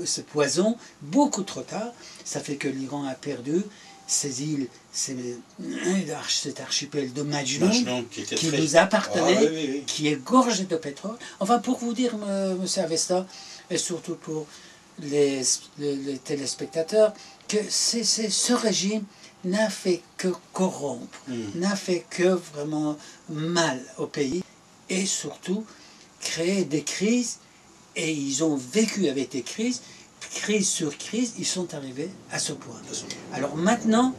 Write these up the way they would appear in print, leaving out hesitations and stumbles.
ce poison beaucoup trop tard. Ça fait que l'Iran a perdu ces îles, cet archipel de Majnoun qui nous appartenait, qui est gorgé de pétrole. Enfin, pour vous dire, M. Avesta, et surtout pour les téléspectateurs, que ce régime n'a fait que corrompre, n'a fait que vraiment mal au pays, et surtout créer des crises, et ils ont vécu avec des crises, crise sur crise, ils sont arrivés à ce point. Alors maintenant,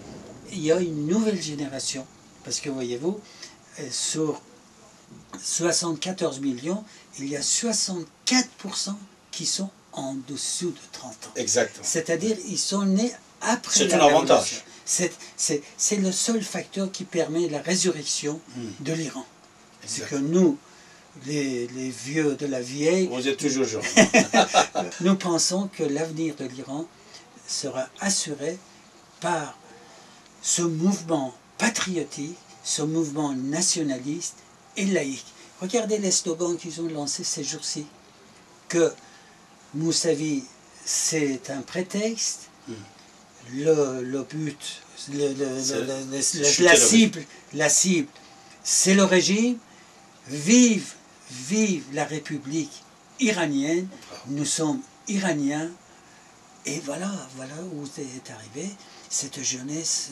il y a une nouvelle génération, parce que voyez-vous, sur 74 millions, il y a 64% qui sont en dessous de 30 ans. Exactement. C'est-à-dire, ils sont nés après la révolution. C'est un avantage. C'est le seul facteur qui permet la résurrection de l'Iran. C'est que nous, les vieux de la vieille, vous êtes toujours jeune. Nous pensons que l'avenir de l'Iran sera assuré par ce mouvement patriotique, ce mouvement nationaliste et laïque. Regardez les slogans qu'ils ont lancés ces jours-ci. Que Moussavi, c'est un prétexte, le but, la cible, c'est le régime. Vive la République iranienne, nous sommes iraniens, et voilà où est arrivé cette jeunesse.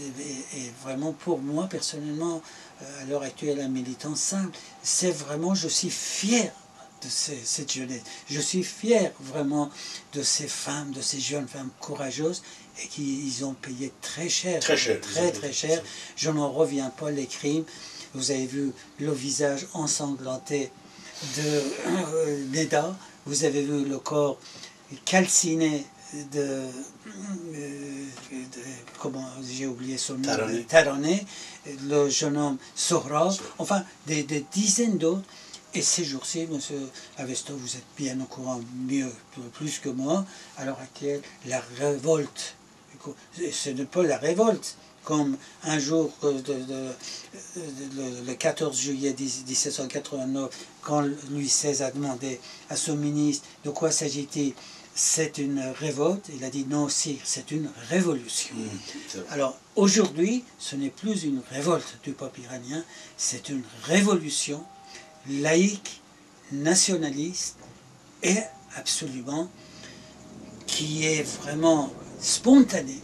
Et vraiment, pour moi, personnellement, à l'heure actuelle, un militant simple, c'est vraiment, je suis fier de cette jeunesse. Je suis fier vraiment de ces femmes, de ces jeunes femmes courageuses, et qui ils ont payé très cher. Très cher. Je n'en reviens pas, les crimes. Vous avez vu le visage ensanglanté de Neda, vous avez vu le corps calciné comment j'ai oublié son nom, Taroné, le jeune homme Sohrab, enfin des dizaines d'autres. Et ces jours-ci, M. Avesta, vous êtes bien au courant, plus que moi, à l'heure actuelle, la révolte, ce n'est pas la révolte, comme un jour, le 14 juillet 1789, quand Louis XVI a demandé à son ministre de quoi s'agit-il, c'est une révolte, il a dit non, si, c'est une révolution. Alors aujourd'hui, ce n'est plus une révolte du peuple iranien, c'est une révolution laïque, nationaliste et absolument qui est vraiment spontanée.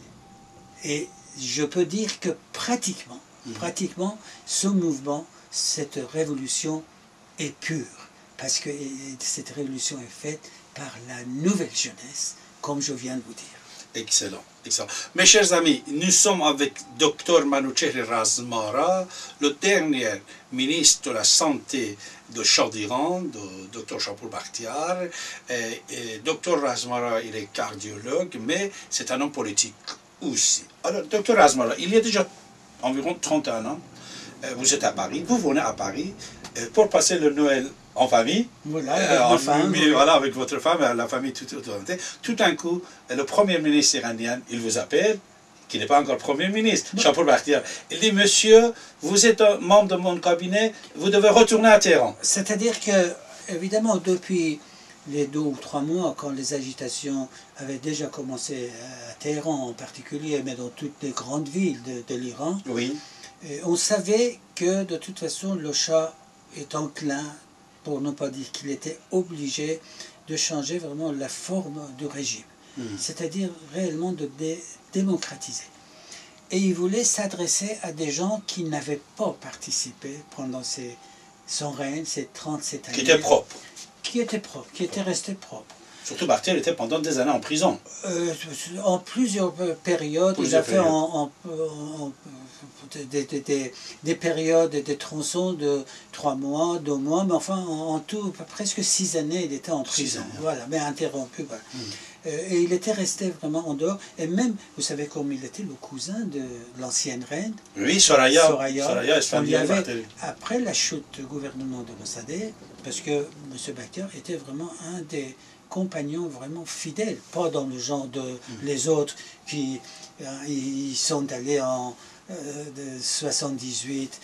Et je peux dire que pratiquement, ce mouvement, cette révolution est pure. Parce que cette révolution est faite par la nouvelle jeunesse, comme je viens de vous dire. Excellent, excellent. Mes chers amis, nous sommes avec Dr Manouchehr Razmara, le dernier ministre de la Santé de Shah d'Iran, Dr Shapur Bakhtiar. Dr Razmara, il est cardiologue, mais c'est un homme politique aussi. Alors, Dr Razmara, il y a déjà environ 31 ans, vous êtes à Paris, vous venez à Paris pour passer le Noël en famille, voilà, avec votre femme, la famille tout d'un coup, le Premier ministre iranien, il vous appelle, qui n'est pas encore Premier ministre, Shapur Bakhtiar. Il dit, monsieur, vous êtes un membre de mon cabinet, vous devez retourner à Téhéran. C'est-à-dire que, évidemment, depuis les 2 ou 3 mois, quand les agitations avaient déjà commencé à Téhéran en particulier, mais dans toutes les grandes villes de l'Iran, oui. On savait que, de toute façon, le Shah est enclin, pour ne pas dire qu'il était obligé de changer vraiment la forme du régime, c'est-à-dire réellement de démocratiser. Et il voulait s'adresser à des gens qui n'avaient pas participé pendant son règne, ces 37 années. Qui étaient propres. Qui étaient restés propres. Surtout Bakhtiar était pendant des années en prison. En plusieurs périodes, il a fait des périodes, des tronçons de 3 mois, 2 mois, mais enfin en tout, presque 6 années, il était en prison. Voilà, mais interrompu. Voilà. Et il était resté vraiment en dehors. Et même, vous savez comme il était le cousin de l'ancienne reine. Oui, Soraya on lui avait, après la chute du gouvernement de Mossadegh, parce que M. Bakhtiar était vraiment un des compagnons vraiment fidèles, pas dans le genre de les autres qui ils sont allés en 78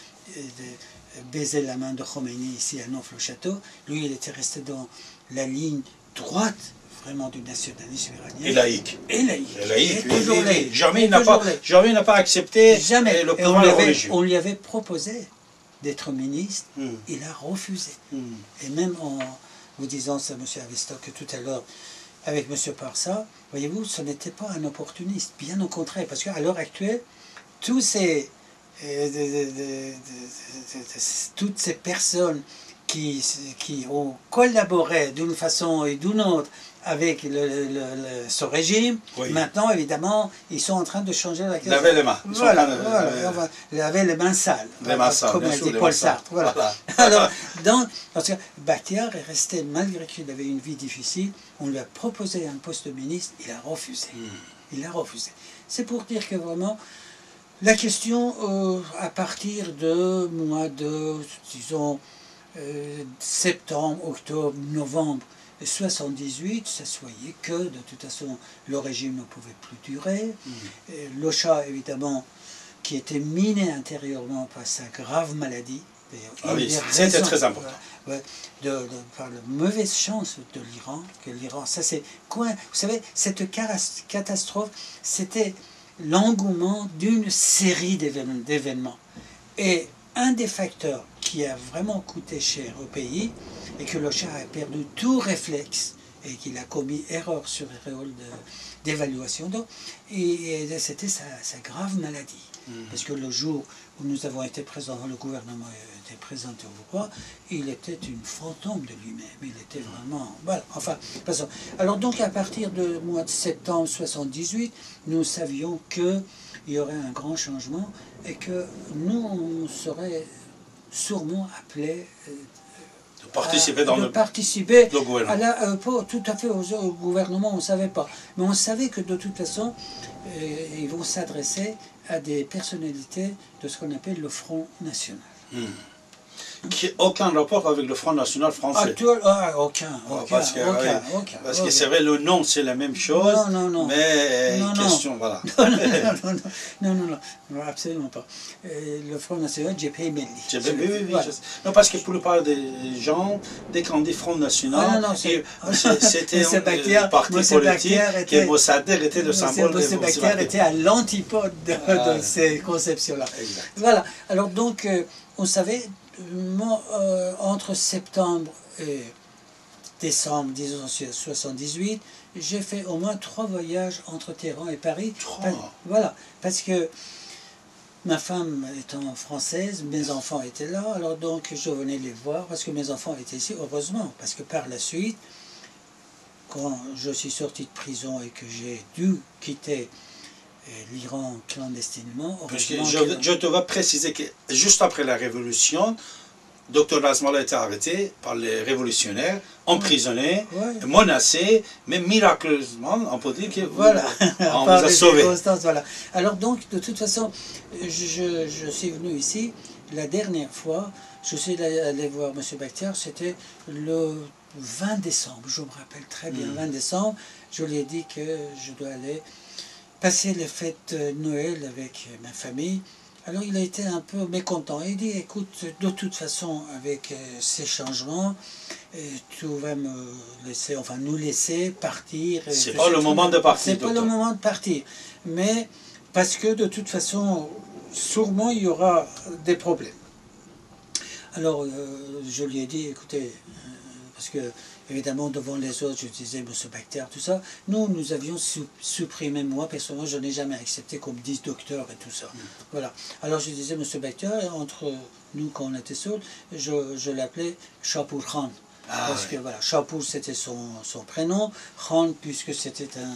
baiser la main de Khomeini ici à Nonfle-le-Château. Lui, il était resté dans la ligne droite, vraiment du nationalisme iranien. Et laïque. Et laïque. Et laïque, toujours laïque. Jamais il n'a pas accepté le pouvoir religieux. On lui avait proposé d'être ministre, il a refusé. Et même en vous disant ça, M. Avistock, tout à l'heure, avec M. Parsa, voyez-vous, ce n'était pas un opportuniste, bien au contraire, parce qu'à l'heure actuelle, toutes ces personnes qui ont collaboré d'une façon et d'une autre avec ce régime, oui. Maintenant, évidemment, ils sont en train de changer la question. Laver les mains. Voilà, laver les mains sales. Les mains sales, comme a dit Paul Sartre. Voilà. Alors, parce que Bakhtiar est resté, malgré qu'il avait une vie difficile, on lui a proposé un poste de ministre, il a refusé. Il a refusé. C'est pour dire que vraiment, la question, à partir de mois de, disons, septembre, octobre, novembre 78, ça se voyait que de toute façon le régime ne pouvait plus durer. L'Ocha, évidemment, qui était miné intérieurement par sa grave maladie. C'était très important. Par la mauvaise chance de l'Iran, que l'Iran, ça c'est quoi? Vous savez, cette catastrophe, c'était l'engouement d'une série d'événements. Et un des facteurs qui a vraiment coûté cher au pays, et que le Shah a perdu tout réflexe, et qu'il a commis erreur sur erreur d'évaluation, et c'était sa grave maladie. Parce que le jour où nous avons été présents, le gouvernement était présenté au roi, il était une fantôme de lui-même, il était vraiment... Voilà, enfin, passons. Alors donc à partir du mois de septembre 78, nous savions qu'il y aurait un grand changement, et que nous, on serait sûrement appelés participer dans le gouvernement. Pas tout à fait au gouvernement, on ne savait pas. Mais on savait que de toute façon, ils vont s'adresser à des personnalités de ce qu'on appelle le Front National. Qui n'a aucun rapport avec le Front National français. Aucun. Parce que c'est vrai, le nom c'est la même chose, mais question, voilà. Non, absolument pas. Le Front National, j'ai payé Melli. Non, parce que pour la plupart des gens, dès qu'on dit Front National, c'était un parti politique, que Mossadegh était le symbole de Mossadegh. Bakhtiar était à l'antipode de ces conceptions-là. Voilà, alors donc, on savait... entre septembre et décembre 1978, j'ai fait au moins 3 voyages entre Téhéran et Paris. Voilà, parce que ma femme étant française, mes enfants étaient là, alors donc je venais les voir parce que mes enfants étaient ici, heureusement, parce que par la suite, quand je suis sorti de prison et que j'ai dû quitter l'Iran clandestinement. Je te vais préciser que juste après la Révolution, Dr Razmallah a été arrêté par les révolutionnaires, emprisonné, menacé, mais miraculeusement, on peut dire que on vous a sauvé. Voilà. Alors donc, de toute façon, je suis venu ici, la dernière fois, je suis allé voir M. Bakhtiar, c'était le 20 décembre, je me rappelle très bien, 20 décembre, je lui ai dit que je dois aller passer les fêtes de Noël avec ma famille. Alors il a été un peu mécontent. Il dit, écoute, de toute façon, avec ces changements, tu vas me laisser, enfin nous laisser partir. C'est pas le moment de partir. C'est pas le moment de partir. Mais parce que de toute façon, sûrement il y aura des problèmes. Alors je lui ai dit, écoutez, parce que évidemment, devant les autres, je disais, M. Bakhtiar, tout ça. Nous avions supprimé, moi, personnellement, je n'ai jamais accepté qu'on me dise docteur et tout ça. Voilà. Alors, je disais, M. Bakhtiar, entre nous, quand on était seuls, je l'appelais Shapur Khan. Parce que, voilà, Shapur, c'était son prénom. Khan, puisque c'était un